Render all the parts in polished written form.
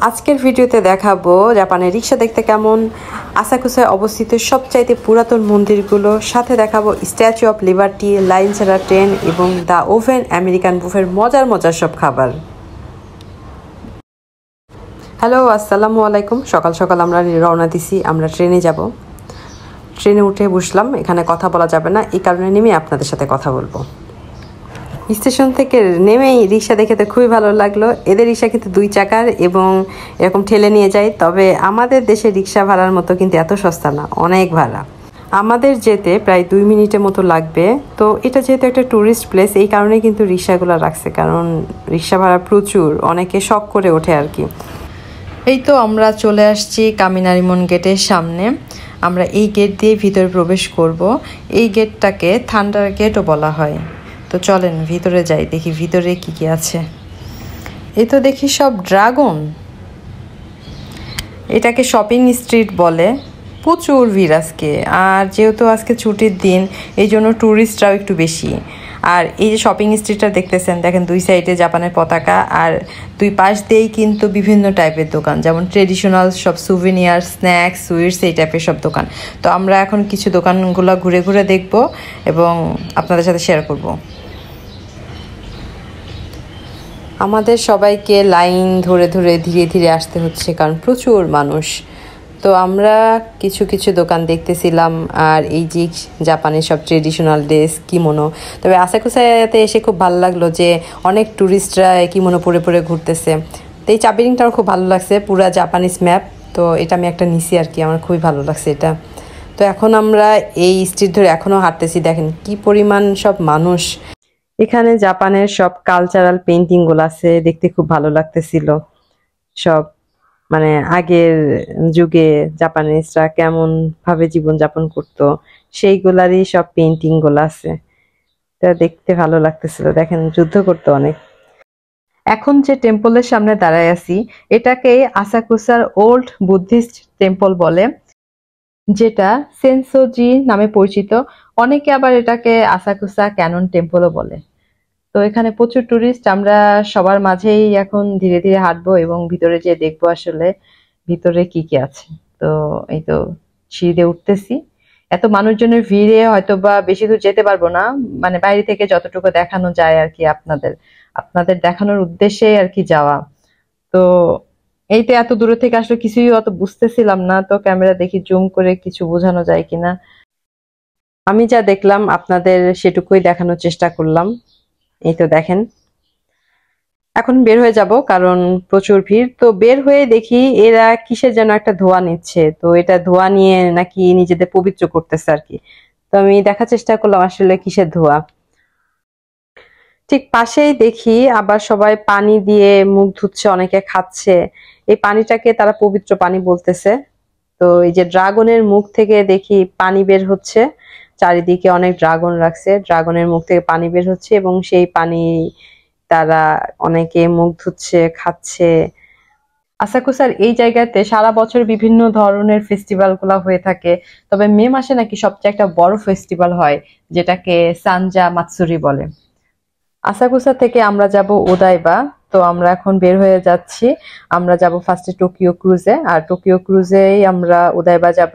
আজকের ভিডিওতে দেখাবো জাপানের রিক্সা দেখতে কেমন, আসাকুসায় অবস্থিত সবচাইতে পুরাতন মন্দিরগুলো, সাথে দেখাবো স্ট্যাচু অফ লিবার্টি, লাইন ছাড়া ট্রেন এবং দ্য ওভেন আমেরিকান বুফের মজার মজার সব খাবার। হ্যালো, আসসালামু আলাইকুম। সকাল সকাল আমরা রওনা দিছি, আমরা ট্রেনে যাব। ট্রেনে উঠে বসলাম, এখানে কথা বলা যাবে না, এই কারণে নেমে আপনাদের সাথে কথা বলবো। স্টেশন থেকে নেমেই রিক্সা দেখে তো খুবই ভালো লাগলো। এদের রিক্সা কিন্তু 2 চাকার এবং এরকম ঠেলে নিয়ে যায়, তবে আমাদের দেশে রিক্সা ভাড়ার মতো কিন্তু এত সস্তা না, অনেক ভাড়া। আমাদের যেতে প্রায় 2 মিনিটের মতো লাগবে। তো এটা যেহেতু একটা ট্যুরিস্ট প্লেস, এই কারণে কিন্তু রিক্সাগুলো রাখছে, কারণ রিক্সা ভাড়া প্রচুর, অনেকে শখ করে ওঠে আর কি। এই তো আমরা চলে আসছি কামিনারিমন গেটের সামনে। আমরা এই গেট দিয়ে ভিতরে প্রবেশ করব। এই গেটটাকে থান্ডার গেটও বলা হয়। তো চলেন ভিতরে যাই, দেখি ভিতরে কি কি আছে। এই তো দেখি সব ড্রাগন। এটাকে শপিং স্ট্রিট বলে। প্রচুর ভিড় আজকে, আর যেহেতু আজকে ছুটির দিন, এই জন্য ট্যুরিস্টরাও একটু বেশি। আর এই যে শপিং স্ট্রিটটা দেখতেছেন, দেখেন 2 সাইডে জাপানের পতাকা, আর 2 পাশ দিয়েই কিন্তু বিভিন্ন টাইপের দোকান, যেমন ট্রেডিশনাল সব সুভিনিয়ার, স্ন্যাক্স, সুইটস, এই টাইপের সব দোকান। তো আমরা এখন কিছু দোকানগুলো ঘুরে ঘুরে দেখব এবং আপনাদের সাথে শেয়ার করব। আমাদের সবাইকে লাইন ধরে ধরে ধীরে ধীরে আসতে হচ্ছে, কারণ প্রচুর মানুষ। তো আমরা কিছু কিছু দোকান দেখতেছিলাম, আর এই যে জাপানের সব ট্রেডিশনাল ড্রেস, কিমোনো। তবে আসাকুসাতে এসে খুব ভালো লাগলো যে অনেক ট্যুরিস্টরা কিমোনো পরে পরে ঘুরতেছে। তো এই চাবিরিংটাও খুব ভালো লাগছে, পুরা জাপানিজ ম্যাপ। তো এটা আমি একটা নিছি আর কি, আমার খুবই ভালো লাগছে এটা। তো এখন আমরা এই স্ট্রিট ধরে এখনও হাঁটতেছি, দেখেন কি পরিমাণ সব মানুষ। এখানে জাপানের সব কালচারাল পেইন্টিং গুলো আছে, দেখতে খুব ভালো লাগতেছিল। সব মানে আগের যুগে জাপানিজরা কেমন ভাবে জীবনযাপন করতো, সেইগুলারই সব পেইন্টিং গুলো আছে। তা দেখতে ভালো লাগতেছিল, দেখেন যুদ্ধ করতো অনেক। এখন যে টেম্পলের সামনে দাঁড়ায় আছি, এটাকে আসাকুসার ওল্ড বুদ্ধিস্ট টেম্পল বলে, যেটা সেনসোজি নামে পরিচিত। অনেকে আবার এটাকে আসাকুসা ক্যানন টেম্পলও বলে। তো এখানে প্রচুর টুরিস্ট, আমরা সবার মাঝেই এখন ধীরে ধীরে হাঁটবো এবং ভিতরে যেয়ে দেখবো আসলে ভিতরে কি কি আছে। তো এই তো সিঁড়িতে উঠতেছি। এত মানুষজনের ভিড়ে হয়তো বা বেশি দূর যেতে পারবো না, মানে বাইরে থেকে যতটুকু দেখানো যায় আর কি, আপনাদের আপনাদের দেখানোর উদ্দেশ্যে আর কি যাওয়া। তো এইটা এত দূরে থেকে আসলে কিছুই অত বুঝতেছিলাম না, তো ক্যামেরা দেখি জুম করে কিছু বোঝানো যায় কিনা। আমি যা দেখলাম আপনাদের সেটুকুই দেখানোর চেষ্টা করলাম। এই তো দেখেন, এখন বের হয়ে যাব কারণ প্রচুর ভিড়। তো বের হয়ে দেখি এরা কিসের যেন একটা ধোঁয়া নিচ্ছে, তো এটা ধোঁয়া নিয়ে নাকি নিজেদের পবিত্র করতেছে আর কি। তো আমি দেখার চেষ্টা করলাম আসলে কিসের ধোঁয়া। ঠিক পাশেই দেখি আবার সবাই পানি দিয়ে মুখ ধুচ্ছে, অনেকে খাচ্ছে। এই পানিটাকে তারা পবিত্র পানি বলতেছে। তো এই যে ড্রাগনের মুখ থেকে দেখি পানি বের হচ্ছে, চারিদিকে অনেক ড্রাগন রাখছে, ড্রাগনের মুখ থেকে পানি বের হচ্ছে এবং সেই পানি তারা অনেকে মুখ ধুচ্ছে, খাচ্ছে। আসাকুসার এই জায়গাতে সারা বছর বিভিন্ন ধরনের ফেস্টিভ্যাল গুলা হয়ে থাকে, তবে মে মাসে নাকি সবচেয়ে একটা বড় ফেস্টিভ্যাল হয়, যেটাকে সানজা মাতসুরি বলে। আসাকুসা থেকে আমরা যাব ওদাইবা। তো আমরা এখন বের হয়ে যাচ্ছি। আমরা যাব ফার্স্টে টোকিও ক্রুজে, আর টোকিও ক্রুজেই আমরা ওদাইবা যাব।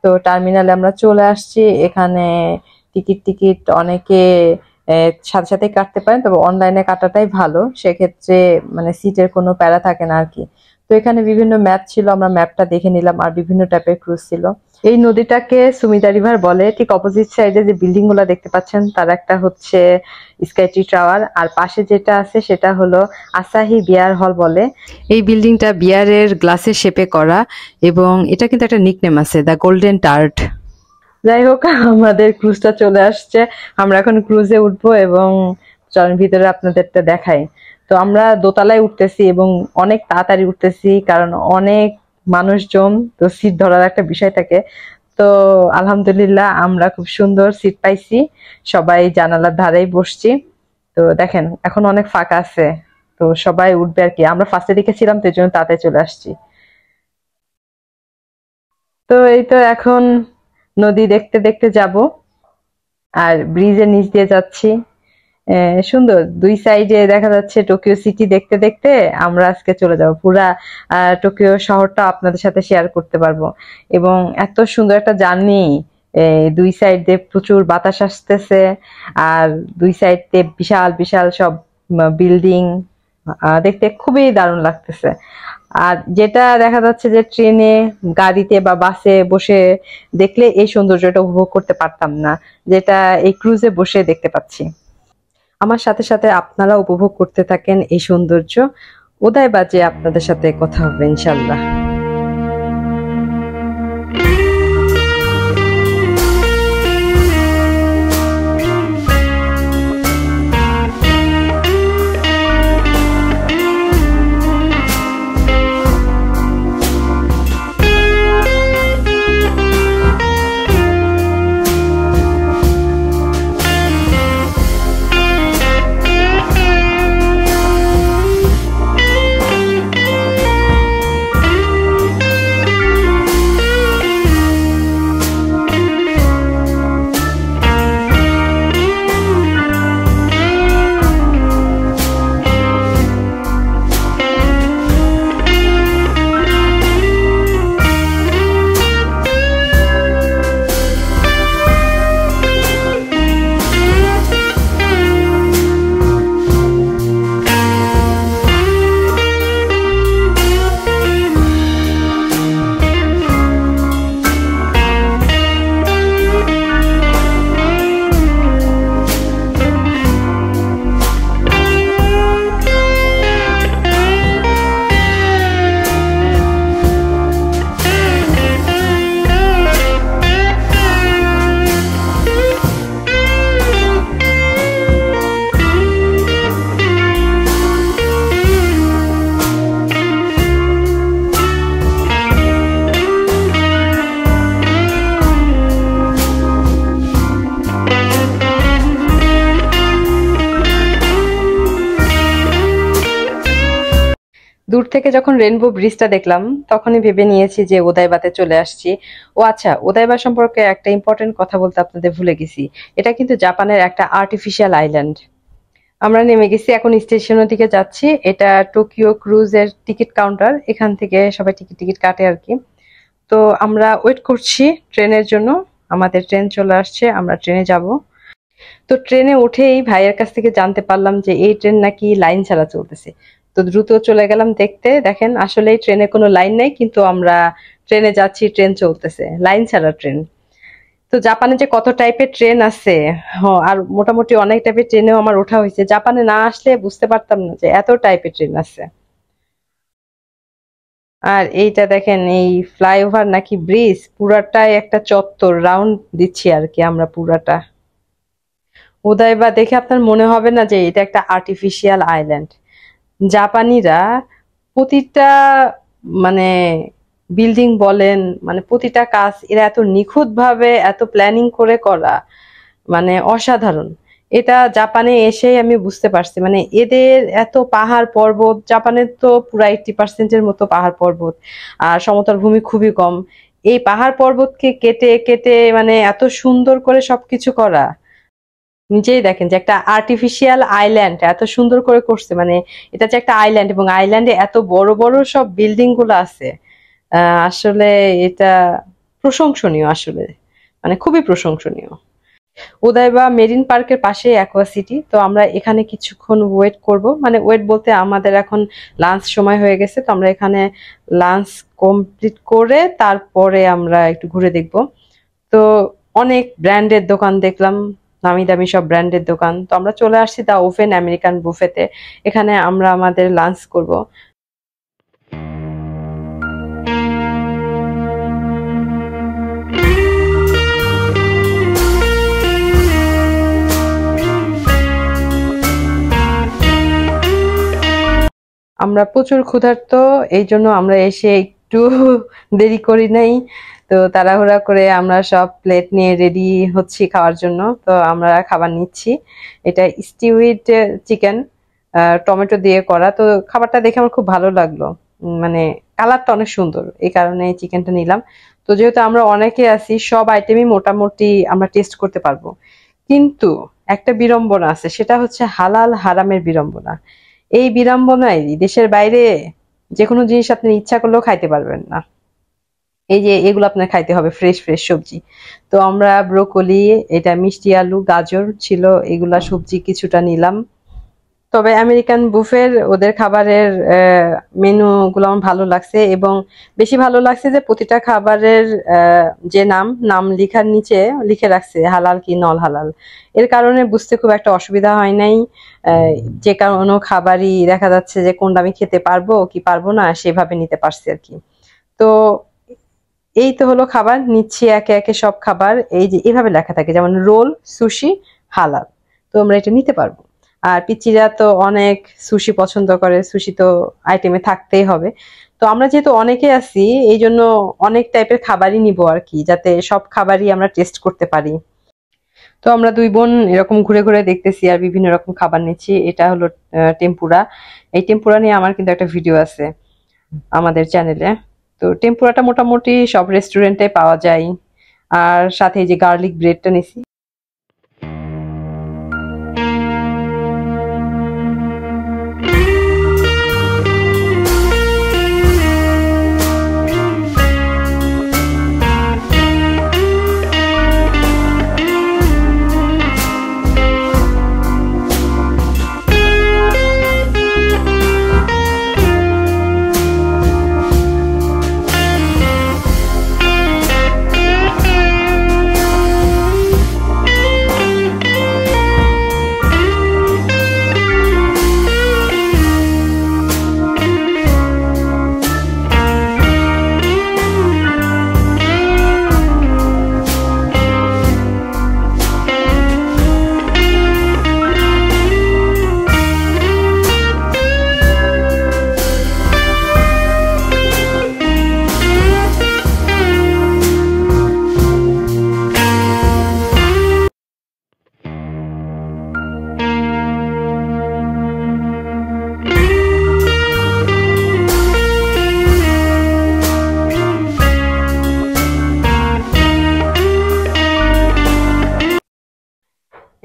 তো টার্মিনালে আমরা চলে আসছি। এখানে টিকিট টিকিট অনেকে সাথে সাথে কাটতে পারেন, তবে অনলাইনে কাটাটাই ভালো, সেক্ষেত্রে মানে সিটের কোনো প্যারা থাকে না আর কি। তো এখানে বিভিন্ন ম্যাপ ছিল, আমরা ম্যাপটা দেখে নিলাম, আর বিভিন্ন টাইপের ক্রুজ ছিল। এই নদীটাকে সুমিদা রিভার বলে। ঠিক অপোজিট সাইডে যে বিল্ডিং গুলা দেখতে পাচ্ছেন, তার একটা হচ্ছে স্কাইট্রি টাওয়ার, আর পাশে যেটা আছে সেটা হলো আসাহি বিয়ার হল বলে। এই বিল্ডিংটা বিয়ারের গ্লাসের শেপে করা, এবং এটা কিন্তু একটা নিকনেম আছে, দ্য গোল্ডেন টার্ট। যাই হোক, আমাদের ক্রুজটা চলে আসছে, আমরা এখন ক্রুজে উঠবো এবং চলেন ভিতরে আপনাদেরটা দেখাই। তো আমরা দোতলায় উঠতেছি এবং অনেক তাড়াতাড়ি উঠতেছি, কারণ অনেক মানুষজন, তো সিট ধরার একটা বিষয় থাকে। তো আলহামদুলিল্লাহ আমরা খুব সুন্দর সিট পাইছি, সবাই জানালার ধারেই বসছি। তো দেখেন এখন অনেক ফাঁকা আছে, তো সবাই উঠবে আর কি। আমরা ফার্স্টের দিকে ছিলাম, তো এই জন্য তাড়াতাড়ি চলে আসছি। তো এই তো এখন নদী দেখতে দেখতে যাব, আর ব্রিজের নিচ দিয়ে যাচ্ছি। সুন্দর, দুই সাইডে দেখা যাচ্ছে টোকিও সিটি। দেখতে দেখতে আমরা আজকে চলে যাব, পুরা টোকিও শহরটা আপনাদের সাথে শেয়ার করতে পারবো। এবং এত সুন্দর একটা জার্নি, দুই সাইড দিয়ে প্রচুর বাতাস আসতেছে, আর দুই সাইড দিয়ে বিশাল বিশাল সব বিল্ডিং, দেখতে খুবই দারুণ লাগতেছে। আর যেটা দেখা যাচ্ছে যে ট্রেনে, গাড়িতে বা বাসে বসে দেখলে এই সৌন্দর্যটা উপভোগ করতে পারতাম না, যেটা এই ক্রুজে বসে দেখতে পাচ্ছি। আমার সাথে সাথে আপনারা উপভোগ করতে থাকেন এই সৌন্দর্য। উদয়বাজে আপনাদের সাথে কথা হবে ইনশাল্লাহ। দূর থেকে যখন রেনবো ব্রিজটা দেখলাম তখনই ভেবে নিয়েছি যে উদয়বাতে চলে আসছি। ও আচ্ছা, উদয়বা সম্পর্কে একটা ইম্পর্টেন্ট কথা বলতে আপনাদের ভুলে গেছি। এটা কিন্তু জাপানের একটা আর্টিফিশিয়াল আইল্যান্ড। আমরা নেমে গেছি, এখন স্টেশনের দিকে যাচ্ছি। এটা টোকিও ক্রুজের টিকিট কাউন্টার, এখান থেকে সবাই টিকিট টিকিট কাটে আর কি। তো আমরা ওয়েট করছি ট্রেনের জন্য। আমাদের ট্রেন চলে আসছে, আমরা ট্রেনে যাব। তো ট্রেনে উঠেই ভাইয়ের কাছ থেকে জানতে পারলাম যে এই ট্রেন নাকি লাইন ছাড়া চলতেছে। তো দ্রুত চলে গেলাম দেখতে। দেখেন আসলেই ট্রেনে কোনো লাইন নাই, কিন্তু আমরা ট্রেনে যাচ্ছি, ট্রেন চলতেছে, লাইন ছাড়া ট্রেন। তো জাপানে যে কত টাইপের ট্রেন আছে, আর মোটামুটি অনেক টাইপের ট্রেনেও আমার ওঠা হয়েছে। জাপানে না আসলে বুঝতে পারতাম না যে এত টাইপের ট্রেন আছে। আর এইটা দেখেন, এই ফ্লাইওভার নাকি ব্রিজ, পুরাটাই একটা চত্বর, রাউন্ড দিচ্ছি আর কি আমরা পুরাটা। উদয়বা দেখে আপনার মনে হবে না যে এটা একটা আর্টিফিশিয়াল আইল্যান্ড? জাপানিরা প্রতিটা মানে বিল্ডিং বলেন, মানে প্রতিটা কাজ এরা এত নিখুঁত ভাবে, এত প্ল্যানিং করে করা, মানে অসাধারণ। এটা জাপানে এসেই আমি বুঝতে পারছি, মানে এদের এত পাহাড় পর্বত, জাপানের তো পুরা 80% মতো পাহাড় পর্বত, আর সমতল ভূমি খুবই কম। এই পাহাড় পর্বতকে কেটে কেটে মানে এত সুন্দর করে সবকিছু করা। নিজেই দেখেন যে একটা আর্টিফিশিয়াল আইল্যান্ড এত সুন্দর করে করছে, মানে এটা যে একটা আইল্যান্ড, এবং আইল্যান্ডে এত বড় বড় সব বিল্ডিং গুলো আছে। আসলে এটা প্রশংসনীয়, আসলে মানে খুবই প্রশংসনীয়। উদয়বা মেরিন পার্কের পাশে অ্যাকোয়া সিটি। তো আমরা এখানে কিছুক্ষণ ওয়েট করব, মানে ওয়েট বলতে আমাদের এখন লাঞ্চ সময় হয়ে গেছে, তো আমরা এখানে লাঞ্চ কমপ্লিট করে তারপরে আমরা একটু ঘুরে দেখব। তো অনেক ব্র্যান্ডের দোকান দেখলাম, নামি দামি সব ব্র্যান্ডের দোকান। তো আমরা চলে আসছি দা ওভেন আমেরিকান বুফেতে, এখানে আমরা আমাদের লাঞ্চ করব। আমরা প্রচুর ক্ষুধার্ত, এই জন্য আমরা এসে একটু দেরি করি নাই। তো তাড়াহুড়া করে আমরা সব প্লেট নিয়ে রেডি হচ্ছি খাওয়ার জন্য। তো আমরা খাবার নিচ্ছি। এটা স্টিউইড চিকেন, টমেটো দিয়ে করা। তো খাবারটা দেখে আমার খুব ভালো লাগলো, মানে কালারটা অনেক সুন্দর, এই কারণে চিকেনটা নিলাম। তো যেহেতু আমরা অনেকে আছি, সব আইটেমই মোটামুটি আমরা টেস্ট করতে পারবো। কিন্তু একটা বিড়ম্বনা আছে, সেটা হচ্ছে হালাল হারামের বিড়ম্বনা। এই বিড়ম্বনায় দেশের বাইরে যে কোনো জিনিস আপনি ইচ্ছা করলেও খাইতে পারবেন না। এই যে এগুলো আপনার খাইতে হবে ফ্রেশ ফ্রেশ সবজি। তো আমরা ব্রোকলি, এটা মিষ্টি আলু, গাজর ছিল, এগুলা সবজি কিছুটা নিলাম। তবে আমেরিকান বুফের ওদের খাবারের মেনু গুলো আমার ভালো লাগছে, এবং বেশি ভালো লাগছে যে প্রতিটা খাবারের যে নাম লেখার নিচে লিখে রাখছে হালাল কি নল হালাল। এর কারণে বুঝতে খুব একটা অসুবিধা হয় নাই। যে কোনো খাবারই দেখা যাচ্ছে যে কোনটা আমি খেতে পারবো কি পারবো না সেভাবে নিতে পারছি আর কি। তো এই তো হলো খাবার নিচ্ছি একে একে সব খাবার। এই যে এভাবে লেখা থাকে, যেমন রোল, সুশি, হালাল। তো আমরা এটা নিতে পারবো। আর পিচ্চিরা তো অনেক সুশি পছন্দ করে, সুশি তো আইটেমে থাকতেই হবে। তো আমরা যেহেতু অনেকে আছি, এই জন্য অনেক টাইপের খাবারই নিব আর কি, যাতে সব খাবারই আমরা টেস্ট করতে পারি। তো আমরা দুই বোন এরকম ঘুরে ঘুরে দেখতেছি আর বিভিন্ন রকম খাবার নিচ্ছি। এটা হলো টেম্পুরা। এই টেম্পুরা নিয়ে আমার কিন্তু একটা ভিডিও আছে আমাদের চ্যানেলে। তো টেম্পুরাটা মোটামুটি সব রেস্টুরেন্টে পাওয়া যায়। আর সাথে এই যে গার্লিক ব্রেডটা নিছি।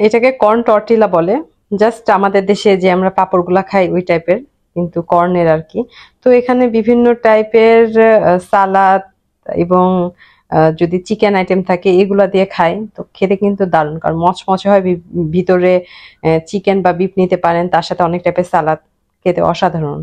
এটাকে কর্ন টর্টিলা বলে। জাস্ট আমাদের দেশে যে আমরা পাঁপড়গুলা খাই ওই টাইপের, কিন্তু কর্নের আর কি। তো এখানে বিভিন্ন টাইপের সালাদ এবং যদি চিকেন আইটেম থাকে এগুলা দিয়ে খাই, তো খেতে কিন্তু দারুণ, কারণ মচমচে হয়। ভিতরে চিকেন বা বিফ নিতে পারেন, তার সাথে অনেক টাইপের সালাদ, খেতে অসাধারণ।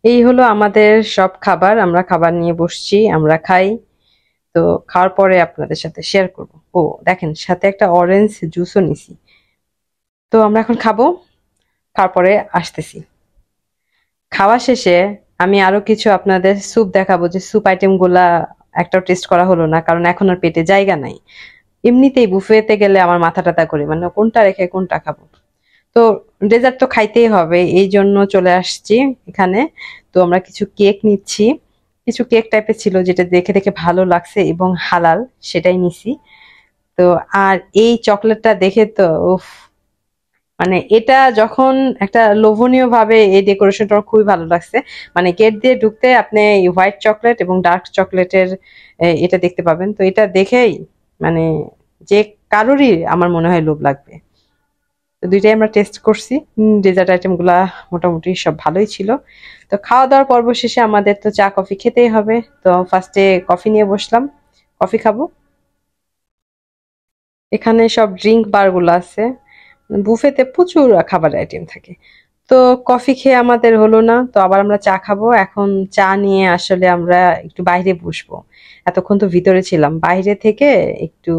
এই হলো আমাদের সব খাবার। আমরা খাবার নিয়ে বসছি, আমরা খাই। তো খাওয়ার পরে আপনাদের সাথে শেয়ার করব। ও দেখেন, সাথে একটা অরেঞ্জ জুসও নিছি। তো আমরা এখন খাবো, খাওয়ার পরে আসতেছি। খাওয়া শেষে আমি আরো কিছু আপনাদের স্যুপ দেখাবো, যে স্যুপ আইটেম গুলা একটাও টেস্ট করা হলো না, কারণ এখন আর পেটে জায়গা নাই। এমনিতেই বুফেতে গেলে আমার মাথা টাথা করি, মানে কোনটা রেখে কোনটা খাবো। তো ডেজার্ট তো খাইতেই হবে, এই জন্য চলে আসছি এখানে। তো আমরা কিছু কেক নিচ্ছি। কিছু কেক টাইপের ছিল, যেটা দেখে দেখে ভালো লাগছে এবং হালাল, সেটাই নিছি। তো আর এই চকলেটটা দেখে তো উফ, মানে এটা যখন একটা লোভনীয় ভাবে এই ডেকোরেশনটা আমার খুবই ভালো লাগছে। মানে গেট দিয়ে ঢুকতে আপনি হোয়াইট চকলেট এবং ডার্ক চকলেটের এটা দেখতে পাবেন। তো এটা দেখেই মানে যে কারোরই আমার মনে হয় লোভ লাগবে। তো দুইটাই আমরা টেস্ট করছি। ডেজার্ট আইটেম গুলা মোটামুটি সব ভালোই ছিল। তো খাওয়া দাওয়ার পর্ব শেষে আমাদের তো চা কফি খেতেই হবে। তো ফার্স্টে কফি নিয়ে বসলাম, কফি খাবো। এখানে সব ড্রিঙ্ক বার গুলো আছে। বুফেতে প্রচুর খাবার আইটেম থাকে। তো কফি খেয়ে আমাদের হলো না, তো আবার আমরা চা খাবো। এখন চা নিয়ে আসলে আমরা একটু বাইরে বসবো। এতক্ষণ তো ভিতরে ছিলাম, বাইরে থেকে একটু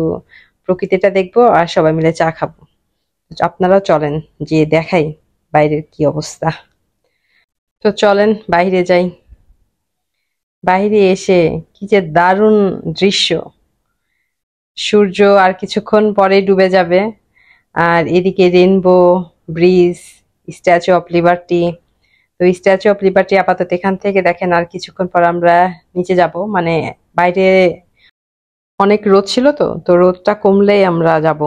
প্রকৃতিটা দেখবো আর সবাই মিলে চা খাবো। আপনারাও চলেন, যে দেখাই বাইরের কি অবস্থা। তো চলেন বাইরে যাই। বাইরে এসে কি যে দারুণ দৃশ্য। সূর্য আর কিছুক্ষণ পরে ডুবে যাবে। আর এদিকে rainbow bridge, statue of liberty. তো স্ট্যাচু অফ লিবার্টি আপাতত এখান থেকে দেখেন, আর কিছুক্ষণ পর আমরা নিচে যাব। মানে বাইরে অনেক রোদ ছিল, তো তো রোদটা কমলেই আমরা যাব।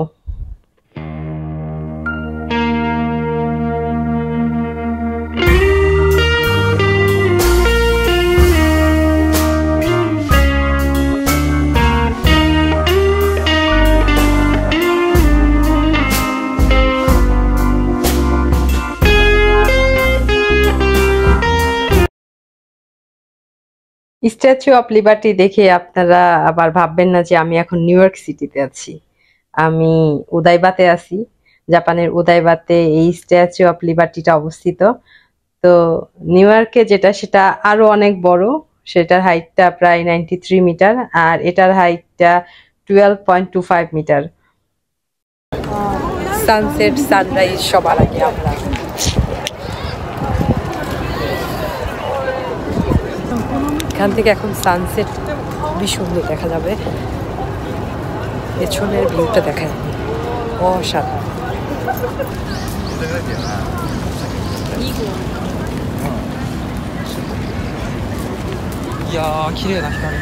স্ট্যাচু অফ লিবার্টি দেখে আপনারা আবার ভাববেন না যে আমি এখন নিউ ইয়র্ক সিটিতে আছি। আমি উদাইবাতে আছি। জাপানের উদাইবাতে এই স্ট্যাচু অফ লিবার্টিটা অবস্থিত। তো নিউ ইয়র্কে যেটা সেটা আরো অনেক বড়। সেটার হাইটটা প্রায় 93 মিটার, আর এটার হাইটটা 12.25 মিটার। সানসেট সানরাইজ সবার আগে আমরা। এখান থেকে এখন সানসেট খুবই সুন্দর দেখা যাবে। পেছনের ভিউটা দেখা যাবে অসাধারণ। いやー、綺麗な光。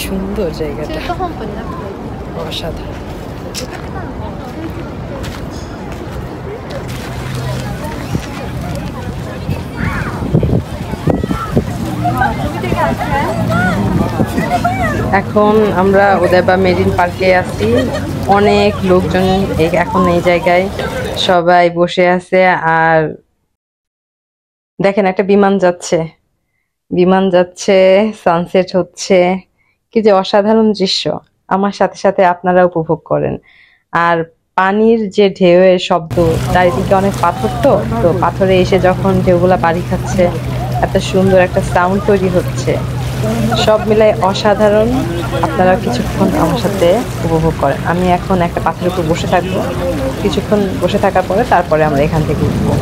সুন্দর জায়গাটা, অসাধারণ। এখন আমরা উদয়বা মেরিন পার্কে আছি। অনেক লোকজন এখন এই জায়গায় সবাই বসে আছে। আর দেখেন একটা বিমান যাচ্ছে, বিমান যাচ্ছে, সানসেট হচ্ছে, কি যে অসাধারণ দৃশ্য। আমার সাথে সাথে আপনারা উপভোগ করেন। আর পানির যে ঢেউয়ের শব্দ, চারিদিকে অনেক পাথর, তো তো পাথরে এসে যখন ঢেউগুলা বাড়ি খাচ্ছে, এত সুন্দর একটা সাউন্ড তৈরি হচ্ছে। সব মিলাই অসাধারণ। আপনারা কিছুক্ষণ আমার সাথে উপভোগ করেন। আমি এখন একটা পাথরের উপর বসে থাকবো। কিছুক্ষণ বসে থাকার পরে তারপরে আমরা এখান থেকে উঠবো।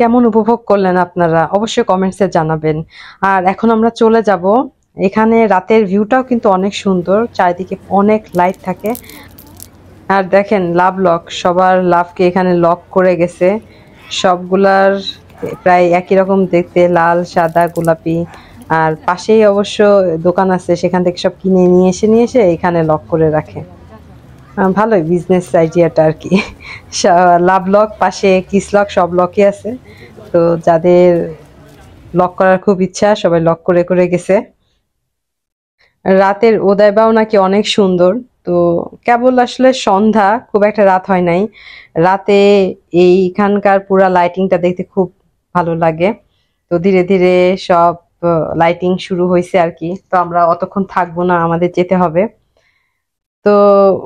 কেমন উপভোগ করলেন আপনারা অবশ্যই কমেন্টসে জানাবেন। আর এখন আমরা চলে যাব। এখানে রাতের ভিউটাও কিন্তু অনেক সুন্দর, চারিদিকে অনেক লাইট থাকে। আর দেখেন লাভ লক, সবার লাভকে এখানে লক করে গেছে। সবগুলার প্রায় একই রকম দেখতে, লাল, সাদা, গোলাপি। আর পাশেই অবশ্য দোকান আছে, সেখান থেকে সব কিনে নিয়ে এসে এখানে লক করে রাখে। ভালোই বিজনেস আইডিয়াটা আর কি। লাভ লক, পাশে কিস লক, সব লকই আছে। তো যাদের লক করার খুব ইচ্ছা, সবাই লক করে করে গেছে। রাতের ওদাইবাও নাকি অনেক সুন্দর। তো কেবল আসলে সন্ধ্যা, খুব একটা রাত হয় নাই। রাতে এইখানকার পুরা লাইটিংটা দেখতে খুব ভালো লাগে। তো ধীরে ধীরে সব লাইটিং শুরু হয়েছে আর কি। তো আমরা অতক্ষণ থাকবো না, আমাদের যেতে হবে। তো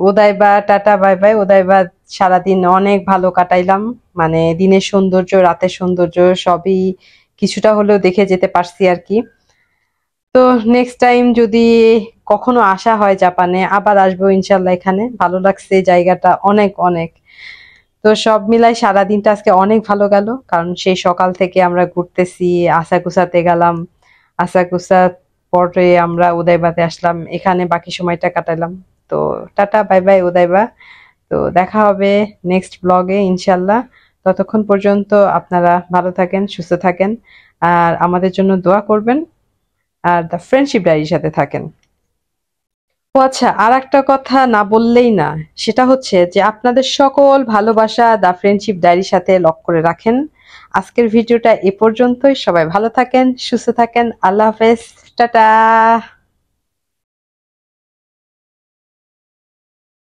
ওদাইবা টাটা বাই বাই। ওদাইবা সারাদিন অনেক ভালো কাটাইলাম। মানে দিনের সৌন্দর্য, রাতের সৌন্দর্য সবই কিছুটা হলেও দেখে যেতে পারছি আর কি। তো নেক্সট টাইম যদি কখনো আসা হয় জাপানে, আবার আসবো ইনশাল্লাহ। এখানে ভালো লাগছে জায়গাটা অনেক অনেক। তো সব মিলাই সারাদিনটা আজকে অনেক ভালো গেল, কারণ সেই সকাল থেকে আমরা ঘুরতেছি। আসাকুসাতে গেলাম, আসাকুসা পরে আমরা উদয়বাতে আসলাম, এখানে বাকি সময়টা কাটালাম। তো টাটা বাই বাই উদয়বা। তো দেখা হবে নেক্সট ব্লগে ইনশাল্লাহ। ততক্ষণ পর্যন্ত আপনারা ভালো থাকেন, সুস্থ থাকেন, আর আমাদের জন্য দোয়া করবেন, আর দ্য ফ্রেন্ডশিপ ডায়েরির সাথে থাকেন। ও আচ্ছা, আর একটা কথা না বললেই না, সেটা হচ্ছে যে আপনাদের সকল ভালোবাসা দ্য ফ্রেন্ডশিপ ডায়েরির সাথে লক করে রাখেন। আজকের ভিডিওটা এ পর্যন্তই। সবাই ভালো থাকেন, সুস্থ থাকেন। আল্লাহ হাফেজ, টাটা।